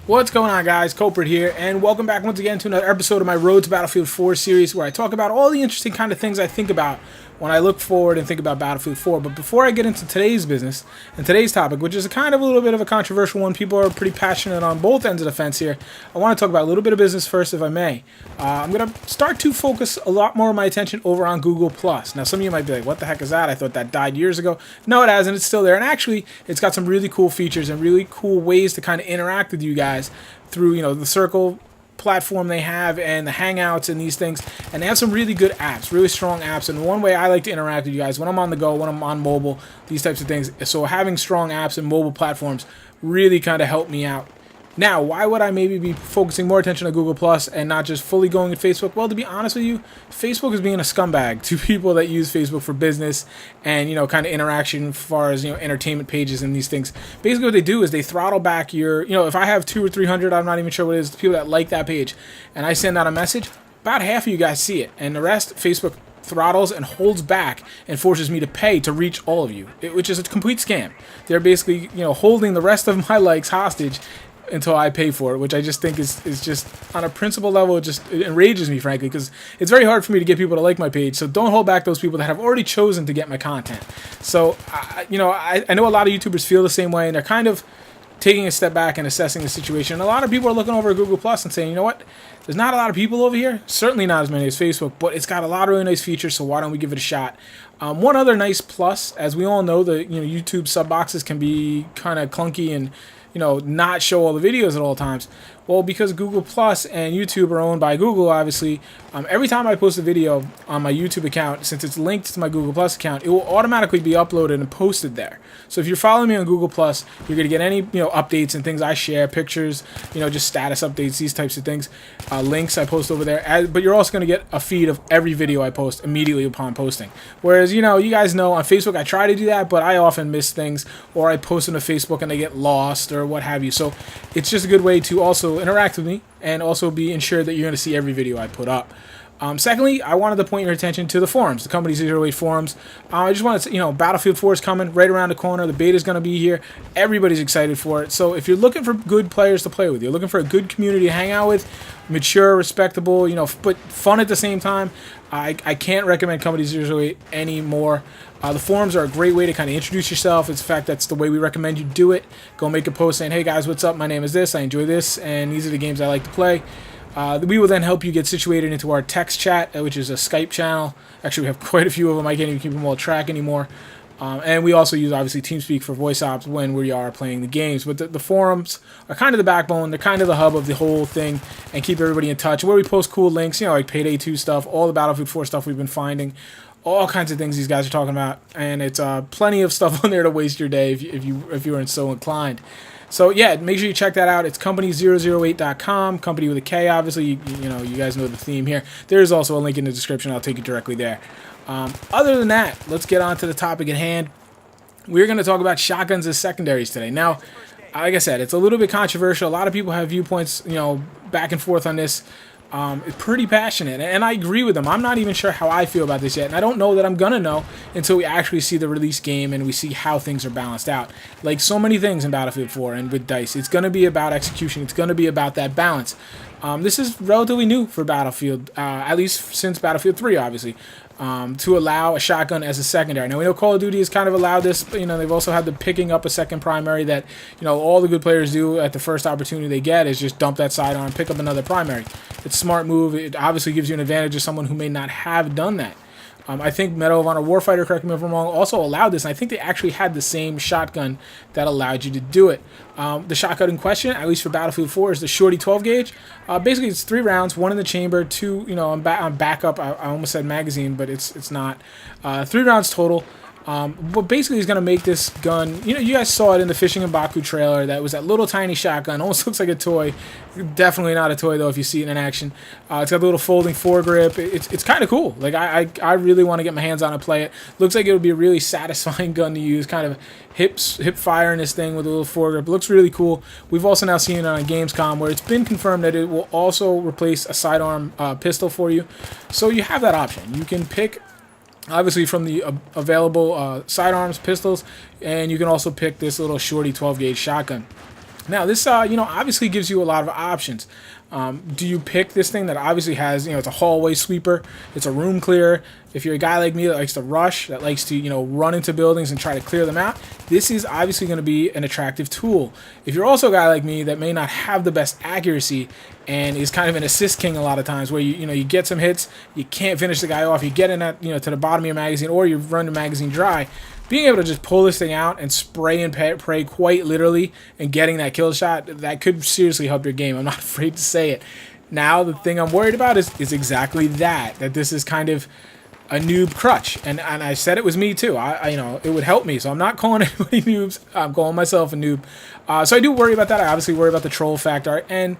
What's going on, guys? Kulprit here, and welcome back once again to another episode of my Road to Battlefield 4 series, where I talk about all the interesting kind of things I think about when I look forward and think about Battlefield 4. But before I get into today's business and today's topic, which is a kind of a little bit of a controversial one, people are pretty passionate on both ends of the fence here. I want to talk about a little bit of business first, if I may. I'm going to start to focus a lot more of my attention over on Google+. Now, some of you might be like, what the heck is that? I thought that died years ago. No, it hasn't. It's still there. And actually, it's got some really cool features and really cool ways to kind of interact with you guys through, the Circle platform they have and the Hangouts and these things. And they have some really good apps, really strong apps. And one way I like to interact with you guys when I'm on the go, when I'm on mobile, these types of things. So having strong apps and mobile platforms really kind of help me out. Now, why would I maybe be focusing more attention on Google Plus and not just fully going to Facebook? Well, to be honest with you, Facebook is being a scumbag to people that use Facebook for business and, kind of interaction as far as, entertainment pages and these things. Basically, what they do is they throttle back your, if I have 200 or 300, I'm not even sure what it is, the people that like that page, and I send out a message, about half of you guys see it, and the rest, Facebook throttles and holds back and forces me to pay to reach all of you, which is a complete scam. They're basically, holding the rest of my likes hostage until I pay for it, which I just think is just on a principle level, it enrages me, frankly, because it's very hard for me to get people to like my page. So don't hold back those people that have already chosen to get my content. So, I know a lot of YouTubers feel the same way, and they're kind of taking a step back and assessing the situation. And a lot of people are looking over at Google Plus and saying, you know what, there's not a lot of people over here, certainly not as many as Facebook, but it's got a lot of really nice features, so why don't we give it a shot? One other nice plus, as we all know, the YouTube sub boxes can be kind of clunky and not show all the videos at all times. Well, because Google Plus and YouTube are owned by Google, obviously, every time I post a video on my YouTube account, since it's linked to my Google Plus account, it will automatically be uploaded and posted there. So if you're following me on Google Plus, you're going to get any updates and things I share, pictures, just status updates, these types of things, links I post over there. But you're also going to get a feed of every video I post immediately upon posting. Whereas, you guys know on Facebook I try to do that, but I often miss things, or I post them to Facebook and they get lost or what have you. So it's just a good way to also interact with me and also be ensured that you're going to see every video I put up. Secondly, I wanted to point your attention to the forums, the Company 08 forums. I just wanted to, Battlefield 4 is coming right around the corner. The beta is going to be here. Everybody's excited for it. So if you're looking for good players to play with, you're looking for a good community to hang out with, mature, respectable, but fun at the same time, I can't recommend Company 08 anymore. The forums are a great way to kind of introduce yourself. In fact, that's the way we recommend you do it. Go make a post saying, hey guys, what's up? My name is this. I enjoy this, and these are the games I like to play. We will then help you get situated into our text chat, which is a Skype channel. Actually, we have quite a few of them. I can't even keep them all track anymore. And we also use, obviously, TeamSpeak for voice ops when we are playing the games. But the forums are kind of the backbone. They're kind of the hub of the whole thing and keep everybody in touch. Where we post cool links, like Payday 2 stuff, all the Battlefield 4 stuff we've been finding, all kinds of things these guys are talking about. And it's plenty of stuff on there to waste your day if you are so inclined. So yeah, make sure you check that out. It's company008.com, company with a K, obviously. You guys know the theme here. There's also a link in the description. I'll take you directly there. Other than that, let's get on to the topic at hand. We're going to talk about shotguns as secondaries today. Now, like I said, it's a little bit controversial. A lot of people have viewpoints, back and forth on this. It's pretty passionate, and I agree with them. I'm not even sure how I feel about this yet, and I don't know that I'm gonna know until we actually see the release game and we see how things are balanced out. Like so many things in Battlefield 4 and with DICE, it's gonna be about execution. It's gonna be about that balance. This is relatively new for Battlefield, at least since Battlefield 3, obviously, to allow a shotgun as a secondary. Now, we know Call of Duty has kind of allowed this, but, they've also had the picking up a second primary that, all the good players do at the first opportunity they get is just dump that sidearm, pick up another primary. It's a smart move. It obviously gives you an advantage of someone who may not have done that. I think Medal of Honor Warfighter, correct me if I'm wrong, also allowed this, and I think they actually had the same shotgun that allowed you to do it. The shotgun in question, at least for Battlefield 4, is the Shorty 12 gauge. Basically, it's 3 rounds, 1 in the chamber, 2, on backup. I almost said magazine, but it's not. 3 rounds total. But basically, he's going to make this gun. You guys saw it in the Fishing and Baku trailer. That was that little tiny shotgun. Almost looks like a toy. Definitely not a toy, though, if you see it in action. It's got the little folding foregrip. It's kind of cool. Like, I really want to get my hands on it and play it. Looks like it would be a really satisfying gun to use. Kind of hip fire in this thing with a little foregrip. Looks really cool. We've also now seen it on Gamescom, where it's been confirmed that it will also replace a sidearm pistol for you. So you have that option. You can pick obviously from the available sidearms, pistols, and you can also pick this little Shorty 12 gauge shotgun. Now this, obviously gives you a lot of options. Do you pick this thing that obviously has, it's a hallway sweeper, it's a room clearer? If you're a guy like me that likes to rush, that likes to, run into buildings and try to clear them out, this is obviously going to be an attractive tool. If you're also a guy like me that may not have the best accuracy and is kind of an assist king a lot of times, where you get some hits, you can't finish the guy off, you get in that, to the bottom of your magazine, or you run the magazine dry, being able to just pull this thing out and spray and pray quite literally and getting that kill shot, that could seriously help your game. I'm not afraid to say it. Now, the thing I'm worried about is exactly that this is kind of a noob crutch. And I said it was me too. It would help me. So I'm not calling anybody noobs. I'm calling myself a noob. So I do worry about that. I obviously worry about the troll factor. And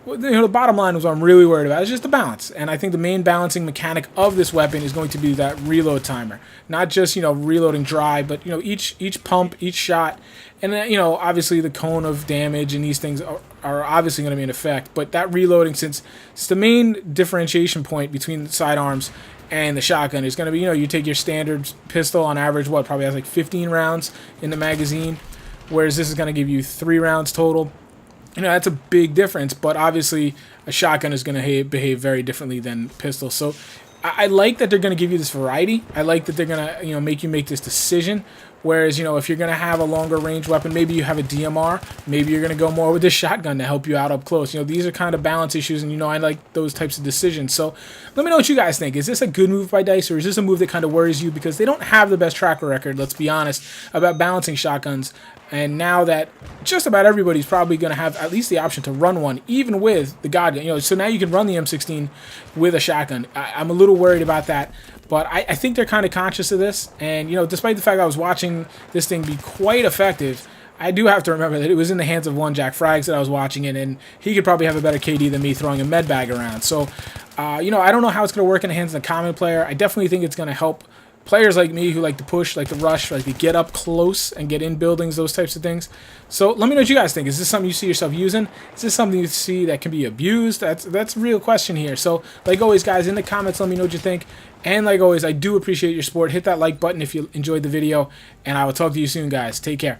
the bottom line is what I'm really worried about is just the balance. And I think the main balancing mechanic of this weapon is going to be that reload timer. Not just, reloading dry, but, each pump, each shot. And then, obviously the cone of damage and these things are obviously going to be in effect. But that reloading, since it's the main differentiation point between the sidearms and the shotgun, is going to be, you take your standard pistol on average, probably has like 15 rounds in the magazine. Whereas this is going to give you 3 rounds total. That's a big difference, but obviously a shotgun is going to behave very differently than pistol. So I like that they're going to give you this variety. I like that they're going to, make you make this decision. Whereas, if you're going to have a longer range weapon, maybe you have a DMR, maybe you're going to go more with this shotgun to help you out up close. These are kind of balance issues, and, I like those types of decisions. So let me know what you guys think. Is this a good move by DICE, or is this a move that kind of worries you? Because they don't have the best track record, let's be honest, about balancing shotguns. And now that just about everybody's probably going to have at least the option to run one, even with the Godgun. So now you can run the M16 with a shotgun. I'm a little worried about that. But I think they're kind of conscious of this. And, despite the fact I was watching this thing be quite effective, I do have to remember that it was in the hands of one Jack Frags that I was watching it, and he could probably have a better KD than me throwing a med bag around. So, I don't know how it's going to work in the hands of the common player. I definitely think it's going to help players like me who like to push, like to rush, like to get up close and get in buildings, those types of things. So let me know what you guys think. Is this something you see yourself using? Is this something you see that can be abused? That's a real question here. So like always, guys, in the comments, let me know what you think. And like always, I do appreciate your support. Hit that like button if you enjoyed the video, and I will talk to you soon, guys. Take care.